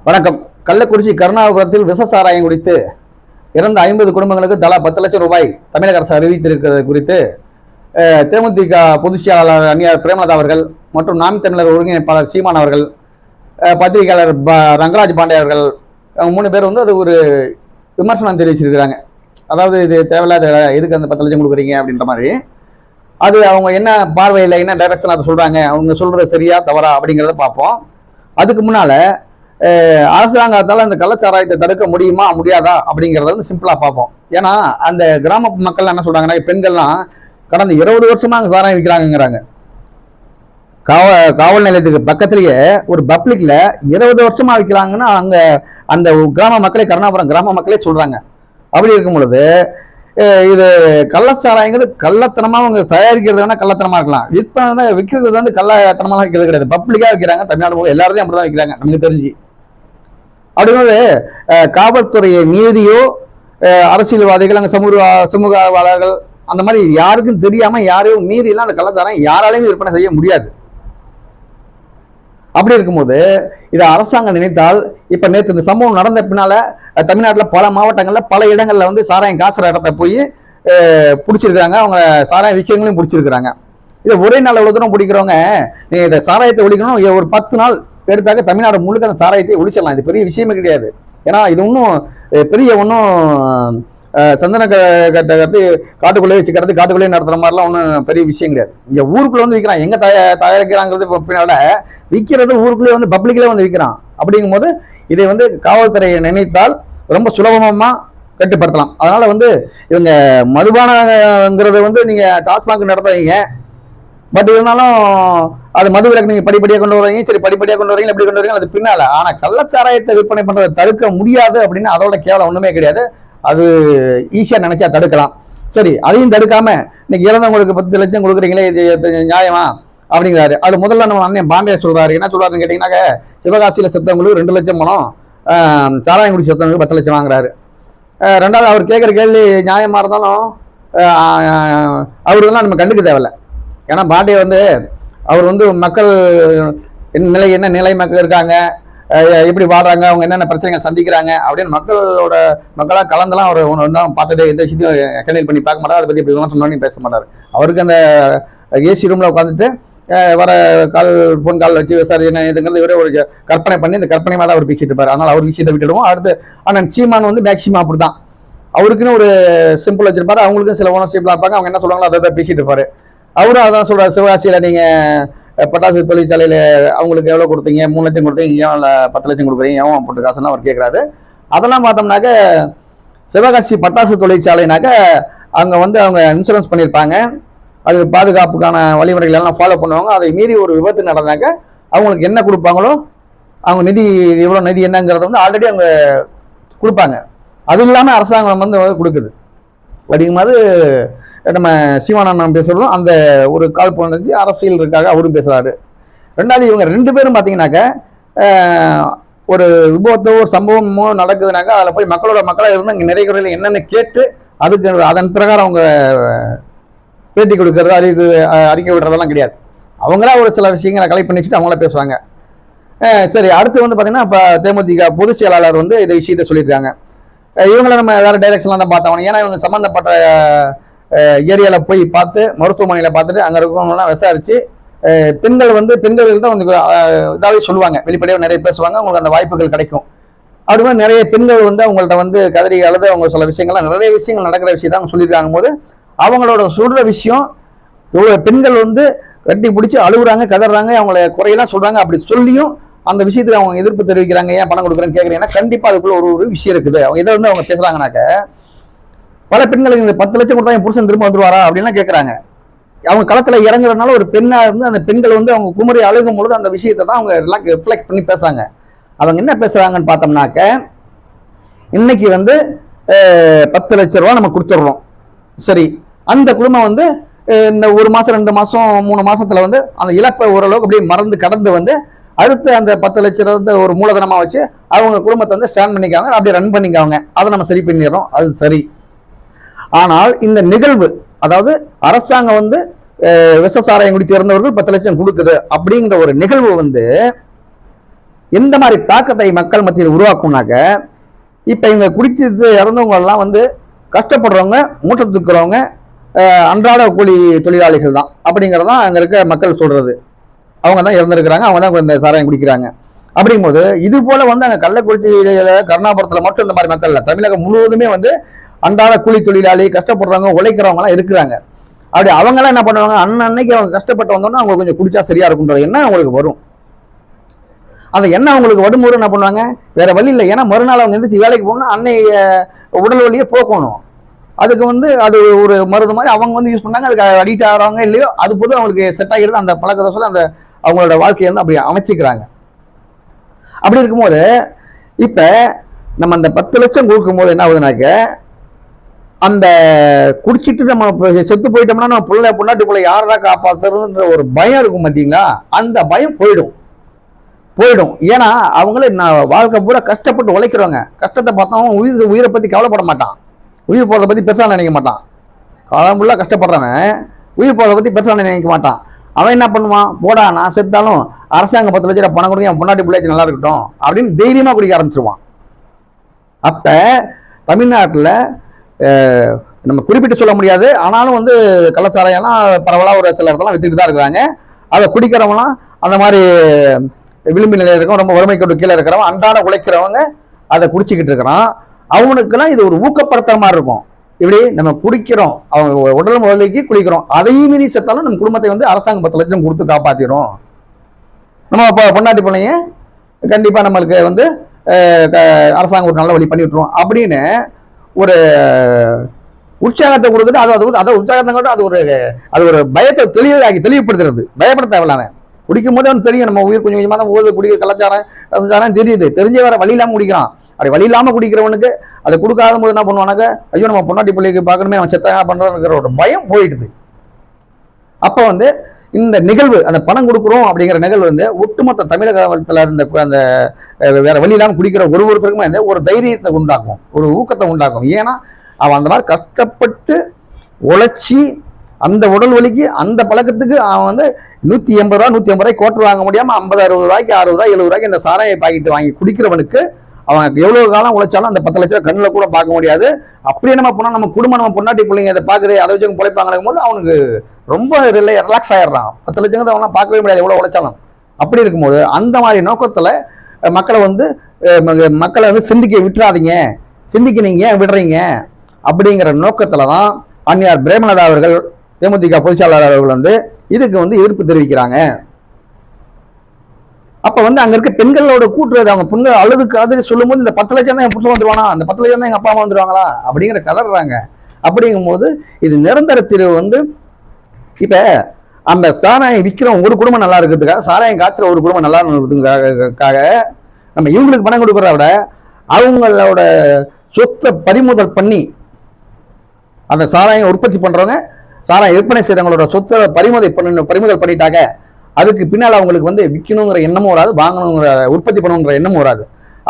வணக்கம். கள்ளக்குறிச்சி கருணாபுரத்தில் விஷ சாராயம் குடித்து இறந்த 50 குடும்பங்களுக்கு தலா 10 லட்சம் ரூபாய் தமிழக அரசு அறிவித்திருக்கிறது குறித்து தேமுதிக பொதுச் செயலாளர் அந்நியார் பிரேமலதா அவர்கள் மற்றும் நாம் தமிழர் ஒருங்கிணைப்பாளர் சீமான் அவர்கள், பத்திரிகையாளர் ரங்கராஜ் பாண்டே அவர்கள், அவங்க 3 பேர் அது ஒரு விமர்சனம் தெரிவிச்சிருக்கிறாங்க. அதாவது இது தேவையில்லாத எதுக்கு அந்த 10 லட்சம் கொடுக்குறீங்க அப்படின்ற மாதிரி. அது அவங்க என்ன பார்வையில் என்ன டைரக்ஷன் அதை சொல்றாங்க, அவங்க சொல்றது சரியா தவறா அப்படிங்கிறத பார்ப்போம். அதுக்கு முன்னால அரசாங்கத்தால் அந்த கள்ளச்சாராயத்தை தடுக்க முடியுமா முடியாதா அப்படிங்கிறத சிம்பிளா பார்ப்போம். ஏன்னா அந்த கிராம மக்கள் என்ன சொல்றாங்கன்னா, பெண்கள்லாம் கடந்த 20 வருஷமா அங்கே சாராயம் விற்கிறாங்கிறாங்க. காவல் நிலையத்துக்கு பக்கத்திலேயே ஒரு பப்ளிக்ல 20 வருஷமா விற்கிறாங்கன்னா அங்க அந்த கிராம மக்களே, கருணாபுரம் கிராம மக்களே சொல்றாங்க. அப்படி இருக்கும் பொழுது இது கள்ளச்சாராயங்கிறது கள்ளத்தனமா அவங்க தயாரிக்கிறது வேணா கள்ளத்தனமா இருக்கலாம், விற்கிறது கள்ளத்தனமா விற்கிறது கிடையாது. பப்ளிக்கா விற்கிறாங்க. தமிழ்நாடு மூலம் எல்லாருமே அப்படிதான் விற்கிறாங்க நமக்கு தெரிஞ்சு. அப்படிங்கும்போது காவல்துறையை மீறியோ அரசியல்வாதிகள், அங்கே சமூகவாளர்கள் அந்த மாதிரி யாருக்கும் தெரியாம யாரையும் மீறிலாம் அந்த கள்ளச்சாராயம் யாராலையும் விற்பனை செய்ய முடியாது. அப்படி இருக்கும்போது இதை அரசாங்கம் நினைத்தால், இப்ப நேற்று இந்த சம்பவம் நடந்த பின்னால தமிழ்நாட்டில் பல மாவட்டங்கள்ல பல இடங்கள்ல சாராயம் காசுற இடத்த போய் பிடிச்சிருக்காங்க. அவங்க சாராயம் விஷயங்களையும் பிடிச்சிருக்கிறாங்க. இதை ஒரே நாள் எவ்வளவு தூரம் பிடிக்கிறவங்க, நீ இதை சாராயத்தை ஒழிக்கணும், ஒரு 10 நாள் எடுத்தாக்க தமிழ்நாடு முழுக்க அந்த சாராயத்தை ஒழிச்சிடலாம். இது பெரிய விஷயமே கிடையாது. ஏன்னா இது ஒன்றும் பெரிய சந்தன கட்டை கட்டி காட்டுக்குள்ளே வச்சு கடத்தி காட்டுக்குள்ளேயே நடத்துற மாதிரிலாம் ஒன்றும் பெரிய விஷயம் கிடையாது. இங்க ஊருக்குள்ள விற்கிறான். எங்க தயாரிக்கிறாங்கிறது பின்னால விற்கிறது ஊருக்குள்ளே பப்ளிக்லேயே விற்கிறான். அப்படிங்கும் போது இதை காவல்துறையை நினைத்தால் ரொம்ப சுலபமா கட்டுப்படுத்தலாம். அதனால இவங்க மதுபானங்கிறது நீங்க டாஸ்மாக் நடத்துவீங்க, பட் இருந்தாலும் அது மது விலக்கு நீங்க படிப்படியாக கொண்டு வரீங்க. சரி, படிப்படியாக கொண்டு வரீங்க, எப்படி கொண்டு வரீங்க அது பின்னால. ஆனா கள்ளச்சாராயத்தை விற்பனை பண்றதை தடுக்க முடியாது அப்படின்னு அதோட கேவலம் ஒண்ணுமே கிடையாது. அது ஈஸியா நினைச்சா தடுக்கலாம். சரி, அதையும் தடுக்காம இன்னைக்கு இறந்தவங்களுக்கு 10 லட்சம் கொடுக்குறீங்களே, இது நியாயமா அப்படிங்கிறாரு. அது முதல்ல நம்ம அண்ணன் பாண்டே சொல்றாரு. என்ன சொல்றாருன்னு கேட்டீங்கன்னாக்க, சிவகாசியில செத்தவங்களுக்கு 2 லட்சம் பணம், சாராயம் குடி செத்தவங்களுக்கு 10 லட்சம் வாங்குறாரு. ரெண்டாவது அவர் கேட்குற கேள்வி நியாயமா இருந்தாலும் அவருக்கெல்லாம் நம்ம கண்டுக்க தேவையில்லை. ஏன்னா பாண்டே அவர் மக்கள் நிலை என்ன நிலை மக்கள் இருக்காங்க, எப்படி வாழ்றாங்க, அவங்க என்னென்ன பிரச்சனைகள் சந்திக்கிறாங்க அப்படின்னு மக்களாக கலந்தெல்லாம் அவர் பார்த்ததே எந்த விஷயத்தையும் எக்ஸ்பிளைன் பண்ணி பார்க்க மாட்டார். அதை பற்றி இப்படி சொன்னோன்னு பேச மாட்டார். அவருக்கு அந்த ஏசி ரூமில் உட்காந்துட்டு வர ஃபோன் கால் வச்சு விசாரிச்சு இதுங்கிறது இவரே ஒரு கற்பனை பண்ணி இந்த கற்பனை மாதிரி அவர் பேசிட்டு இருப்பார். அதனால் அவர் விஷயத்தை விட்டுடுவோம். அடுத்து ஆனால் சீமான் மேக்சிமம் அப்படி தான். அவருக்குன்னு ஒரு சிம்பிள் வச்சிருப்பாரு, அவங்களுக்கும் சில ஓனர்ஷிப்லாம் இருப்பாங்க. அவங்க என்ன சொல்றாங்களோ அதை பேசிட்டு இருப்பாரு. அவரும் அதான் சொல்றாரு, சிவகாசியில நீங்க பட்டாசு தொழிற்சாலையில அவங்களுக்கு எவ்வளவு கொடுத்தீங்க, 3 லட்சம் கொடுத்தீங்க, ஏன் 10 லட்சம் கொடுக்குறீங்க, ஏன் போட்டு காசுன்னு அவர் கேட்கறாரு. அதெல்லாம் பார்த்தோம்னாக்க சிவகாசி பட்டாசு தொழிற்சாலைனாக்க அங்க அவங்க இன்சூரன்ஸ் பண்ணியிருப்பாங்க, அது பாதுகாப்புக்கான வழிமுறைகள் எல்லாம் ஃபாலோ பண்ணுவாங்க. அதை மீறி ஒரு விபத்து நடந்தாக்க அவங்களுக்கு என்ன கொடுப்பாங்களோ, அவங்க நிதி எவ்வளவு நிதி என்னங்கிறத ஆல்ரெடி அவங்க கொடுப்பாங்க. அது இல்லாம அரசாங்கம் கொடுக்குது. அப்படிங்கும்போது நம்ம சீமானண்ணன் பேசுறதும் அந்த ஒரு கால் போனது அரசியல் இருக்காக அவரும் பேசுறாரு. ரெண்டாவது இவங்க 2 பேரும் பார்த்தீங்கன்னாக்க ஒரு விபத்தோ ஒரு சம்பவமோ நடக்குதுனாக்கா அதில் போய் மக்களாக இருந்து அங்கே நிறைய குறையில் என்னென்ன கேட்டு அதுக்கு அதன் பிரகாரம் அவங்க பேட்டி கொடுக்கறது, அறிக்கை விடுறதெல்லாம் கிடையாது. அவங்களா ஒரு சில விஷயங்களை கலெக்ட் பண்ணி வச்சுட்டு அவங்கள பேசுவாங்க. சரி, அடுத்து பார்த்தீங்கன்னா இப்போ தேமுதிக பொதுச் செயலாளர் இந்த விஷயத்தை சொல்லியிருக்காங்க. இவங்களை நம்ம வேற டைரக்ஷன்லாம் தான் பார்த்தோம். ஏன்னா இவங்க சம்மந்தப்பட்ட ஏரியாவில் போய் பார்த்து மருத்துவமனையில் பார்த்துட்டு அங்கே இருக்கவங்கலாம் விசாரிச்சு பெண்கள் பெண்கள் தான் இதாகவே சொல்லுவாங்க, வெளிப்படையாக நிறைய பேசுவாங்க, அவங்களுக்கு அந்த வாய்ப்புகள் கிடைக்கும். அப்படி நிறைய பெண்கள் அவங்கள்ட்ட கதறி அழுது அவங்க சில விஷயங்கள்லாம் நிறைய விஷயங்கள் நடக்கிற விஷயம் தான் அவங்க சொல்லியிருக்காங்க போது அவங்களோட சொல்ற விஷயம் இவ்வளோ பெண்கள் கட்டி பிடிச்சி அழுகுறாங்க, கதறாங்க, அவங்கள குறையெல்லாம் சொல்றாங்க. அப்படி சொல்லியும் அந்த விஷயத்துக்கு அவங்க எதிர்ப்பு தெரிவிக்கிறாங்க, ஏன் பணம் கொடுக்குறேன்னு கேட்குறீங்கன்னா கண்டிப்பாக அதுக்குள்ள ஒரு விஷயம் இருக்குது. அவங்க இதை அவங்க பேசுறாங்கனாக்க பல பெண்களுக்கு இந்த 10 லட்சம் கொடுத்தா என் புருஷன் திரும்ப வந்துருவாரா அப்படின்லாம் கேட்குறாங்க. அவங்க களத்தில் இறங்குறதுனால ஒரு பெண்ணா இருந்து அந்த பெண்கள் அவங்க குமரி அழுகும் பொழுது அந்த விஷயத்தை தான் அவங்க ரிஃப்ளெக்ட் பண்ணி பேசுறாங்க. அவங்க என்ன பேசுறாங்கன்னு பார்த்தோம்னாக்க, இன்னைக்கு 10 லட்சம் ரூபா நம்ம கொடுத்துட்றோம். சரி, அந்த குடும்பம் இந்த 1 மாசம் 2 மாசம் 3 மாசத்துல அந்த இழப்பை ஓரளவுக்கு அப்படியே மறந்து கடந்து அடுத்து அந்த 10 லட்சம் ரூபா ஒரு மூலதனமா வச்சு அவங்க குடும்பத்தை ஸ்டாண்ட் பண்ணிக்காங்க, அப்படியே ரன் பண்ணிக்காங்க. அதை நம்ம சரி பண்ணிடுறோம், அது சரி. ஆனால் இந்த நிகழ்வு, அதாவது அரசாங்கம் விஷ சாராயம் குடித்து இறந்தவர்கள் 10 லட்சம் கொடுக்குது அப்படிங்கிற ஒரு நிகழ்வு எந்த மாதிரி தாக்கத்தை மக்கள் மத்தியில் உருவாக்கும்னாக்க, இப்போ இவங்க குடிச்சிட்டு இறந்தவங்க எல்லாம் வந்து கஷ்டப்படுறவங்க, மூட்டை தூக்குறவங்க, அன்றாட கூலி தொழிலாளிகள் தான் அப்படிங்கிறதான் அங்கே இருக்க மக்கள் சொல்றது. அவங்க தான் இறந்துருக்கிறாங்க, அவங்க தான் இந்த சாராயம் குடிக்கிறாங்க. அப்படிங்கும்போது இது போல வந்து அங்கே கள்ளக்குறிச்சியில கருணாபுரத்தில் மட்டும் இந்த மாதிரி மக்கள் இல்லை, தமிழகம் முழுவதுமே வந்து அன்றாட கூலி தொழிலாளி, கஷ்டப்படுறவங்க, உழைக்கிறவங்க எல்லாம் இருக்கிறாங்க. அப்படி அவங்களாம் என்ன பண்ணுவாங்க, அன்னைக்கு அவங்க கஷ்டப்பட்டு வந்தோம்னா அவங்க கொஞ்சம் குடிச்சா சரியா இருக்கும்ன்றது என்ன அவங்களுக்கு வரும். அந்த எண்ணம் அவங்களுக்கு வரும்போது என்ன பண்ணுவாங்க, வேற வழி இல்லை. ஏன்னா மறுநாள் அவங்க எந்திரிச்சு வேலைக்கு போகணும், அன்னைய உடல் வலியை போக்கணும். அதுக்கு வந்து அது ஒரு மருந்து மாதிரி அவங்க வந்து யூஸ் பண்ணாங்க. அதுக்கு அடிக்ட் ஆகிறாங்க இல்லையோ, அது போது அவங்களுக்கு செட் ஆகிறது. அந்த பழக்கத்தை சொல்ல அந்த அவங்களோட வாழ்க்கையை வந்து அப்படி அமைச்சிக்கிறாங்க. அப்படி இருக்கும்போது இப்ப நம்ம அந்த 10 லட்சம் கொடுக்கும்போது என்ன ஆகுதுனாக்க, அந்த குடிச்சிட்டு நம்ம செத்து போயிட்டோம்னா நம்ம பிள்ளை பொண்டாட்டி பிள்ளை யாரா காப்பாத்துறதுன்ற ஒரு பயம் இருக்கும் பார்த்தீங்களா, அந்த பயம் போயிடும். ஏன்னா அவங்களே வாழ்க்கை பூரா கஷ்டப்பட்டு உழைக்கிறவங்க, கஷ்டத்தை பார்த்தவங்க உயிரை பத்தி கவலைப்பட மாட்டான், உயிர் போறதை பத்தி பெருசா நினைக்க மாட்டான். காலம் ஃபுல்லா கஷ்டப்படுறவன் உயிர் போறதை பத்தி பெருசா நினைக்க மாட்டான். அவன் என்ன பண்ணுவான், போடா நான் செத்தாலும் அரசாங்கம் 10 லட்சம் பணம் கொடுங்க, என் பொண்டாட்டி பிள்ளைக்கு நல்லா இருக்கட்டும் அப்படின்னு தைரியமா குடிக்க ஆரம்பிச்சிருவான். அப்ப தமிழ்நாட்டில் நம்ம குறிப்பிட்டு சொல்ல முடியாது, ஆனாலும் வந்து கள்ளச்சாராயம்லாம் பரவலாக ஒரு சில இடத்துல வித்துட்டு தான் இருக்கிறாங்க. அதை குடிக்கிறவங்களாம் அந்த மாதிரி விளிம்பு நிலையில் இருக்கவங்க, ரொம்ப வறுமைக்கு கீழே இருக்கிறவங்க, அன்றாட உழைக்கிறவங்க அதை குடிச்சிக்கிட்டு இருக்கிறான். அவனுக்கெல்லாம் இது ஒரு ஊக்கப்படுத்துற மாதிரி இருக்கும். இப்படி நம்ம குடிக்கிறோம், அவங்க உடல் முதலைக்கு குடிக்கிறோம், அதையும் மீறி செத்தாலும் நம்ம குடும்பத்தை வந்து அரசாங்கம் 10 லட்சம் கொடுத்து காப்பாத்திரும். நம்ம பொண்டாட்டி பிள்ளைங்க கண்டிப்பா நம்மளுக்கு வந்து அரசாங்கம் ஒரு நல்ல வழி பண்ணி விட்டுரும் அப்படின்னு ஒரு உற்சாகத்தை கொடுக்குது. அதை உற்சாகத்தை கூட அது ஒரு பயத்தை தெளிவுபடுத்துறது. பயப்பட தேவையில்லாம குடிக்கும் போது அவனுக்கு தெரியும், நம்ம உயிர் கொஞ்சம் கொஞ்சமா தான் போகுது, குடிக்கிற கலாச்சாரம் தெரியுது, தெரிஞ்ச வேற வழி இல்லாம குடிக்கிறான். அப்படி வழி இல்லாம குடிக்கிறவனுக்கு அதை கொடுக்காத போது என்ன பண்ணுவானாக்க, ஐயோ நம்ம பொண்டாட்டி பிள்ளைக்கு பார்க்கணுமே, அவன் செத்த பண்றதுங்கிற ஒரு பயம் போயிடுது. அப்ப வந்து இந்த நிகழ்வு, அந்த பணம் கொடுக்குறோம் அப்படிங்கிற நிகழ்வு வந்து ஒட்டுமொத்த தமிழகத்துல இருந்த அந்த வேற வழி இல்லாம குடிக்கிற ஒருத்தருக்குமே ஒரு தைரியத்தை உண்டாக்கும், ஒரு ஊக்கத்தை உண்டாக்கும். ஏன்னா அவன் அந்த மாதிரி கஷ்டப்பட்டு உழைச்சி அந்த உடல் வலிக்கு அந்த பழக்கத்துக்கு அவன் வந்து 180 ரூபா 150 ரூபாய்க்கு கோட்டர் வாங்க முடியாம 50 60 ரூபாய்க்கு 60 ரூபாய் 70 ரூபாய்க்கு இந்த சாராய பாக்கெட் வாங்கி குடிக்கிறவனுக்கு அவன் எவ்வளவு காலம் உழைச்சாலும் அந்த 10 லட்சம் கண்ணில் கூட பார்க்க முடியாது. அப்படியே நம்ம போனா நம்ம குடும்பம், நம்ம பொண்டாட்டி பிள்ளைங்க அதை பாக்குது, அதை வச்சு பிழைப்பாங்க போது அவனுக்கு ரொம்ப ரிலாக்ஸ் ஆயிடுறான். 10 லட்சம் அவனா பார்க்கவே முடியாது எவ்வளவு உழைச்சாலும். அப்படி இருக்கும்போது அந்த மாதிரி நோக்கத்துல மக்களை வந்து சிந்திக்க விட்டுறாதீங்க, சிந்திக்க நீங்க ஏன் விடுறீங்க அப்படிங்கிற நோக்கத்துலதான் அந்நியார் பிரேமலதா அவர்கள், தேமுதிக பொதுச்செயலாளர் அவர்கள் வந்து இதுக்கு வந்து எதிர்ப்பு தெரிவிக்கிறாங்க. அப்ப வந்து அங்க இருக்க பெண்களோட கூட்டுறது, அவங்க பெண்கள் அழுது சொல்லும் போது இந்த 10 லட்சம் தான் என் புருஷன் வந்துருவானா, அந்த 10 லட்சம் தான் எங்க அப்பா அம்மா வந்துருவாங்களா அப்படிங்கிற கதறாங்க. அப்படிங்கும் போது இது நிரந்தர தீர்வு வந்து, இப்ப அந்த சாராயம் விற்கிறோம் ஒரு குடும்பம் நல்லா இருக்கிறதுக்காக, சாராயம் காய்ச்சற ஒரு குடும்பம் நல்லா இருக்கிறதுக்காக நம்ம இவங்களுக்கு பணம் கொடுக்கறத விட அவங்களோட சொத்தை பறிமுதல் பண்ணி, அந்த சாராயம் உற்பத்தி பண்றவங்க, சாராயம் விற்பனை செய்யறவங்களோட சொத்தை பறிமுதல் பண்ணிட்டாங்க, அதுக்கு பின்னால் அவங்களுக்கு வந்து விற்கணுங்கிற எண்ணமும் வராது, வாங்கணுங்கிற உற்பத்தி பண்ணணுங்கிற எண்ணமும் வராது.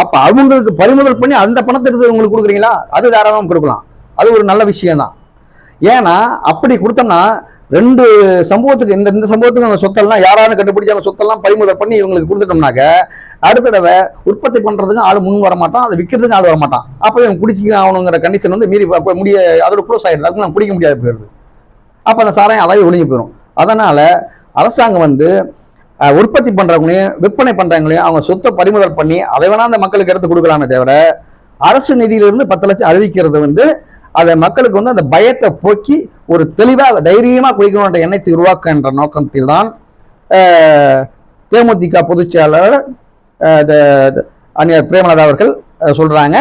அப்ப அவங்களுக்கு பறிமுதல் பண்ணி அந்த பணத்தை எடுத்து உங்களுக்கு கொடுக்குறீங்களா, அது தாராளமாக கொடுக்கலாம், அது ஒரு நல்ல விஷயம் தான். ஏன்னா அப்படி கொடுத்தோம்னா 2 சம்பவத்துக்கு, இந்த சம்பவத்துக்கு அந்த சொத்தெல்லாம் யாராவது கண்டுபிடிச்சு அந்த சொத்தெல்லாம் பறிமுதல் பண்ணி இவங்களுக்கு கொடுத்துட்டோம்னாக்க, அடுத்த தடவை உற்பத்தி பண்றதுக்கு ஆள் முன் வர மாட்டான், அதை விற்கிறதுக்கு ஆள் வர மாட்டான். அப்போ இவங்க குடிச்சிக்க ஆகணுங்கிற கண்டிஷன் வந்து மீறி முடிய அதோட க்ளோஸ் ஆயிடுது, அதுக்கு நான் குடிக்க முடியாது போயிடுது. அப்போ அந்த சாராயம் அழகி ஒழிஞ்சு போயிடும். அதனால அரசாங்கம் வந்து உற்பத்தி பண்றவங்களையும் விற்பனை பண்றவங்களையும் அவங்க சொத்தை பறிமுதல் பண்ணி அதை வேணா அந்த மக்களுக்கு எடுத்து கொடுக்கலாமே தவிர, அரசு நிதியிலிருந்து 10 லட்சம் அறிவிக்கிறது வந்து அதை மக்களுக்கு வந்து அந்த பயத்தை போக்கி ஒரு தெளிவாக தைரியமா குடிக்கணுன்ற எண்ணத்தை உருவாக்குகின்ற நோக்கத்தில் தான் தேமுதிக பொதுச் செயலாளர் அந்நியார் பிரேமலதா அவர்கள் சொல்றாங்க.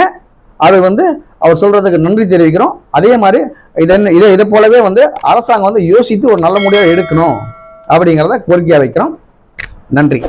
அது வந்து அவர் சொல்றதுக்கு நன்றி தெரிவிக்கிறோம். அதே மாதிரி இதை போலவே வந்து அரசாங்கம் வந்து யோசித்து ஒரு நல்ல முடிவை எடுக்கணும் அப்படிங்கிறத கோரிக்கையா வைக்கிறோம். நன்றி.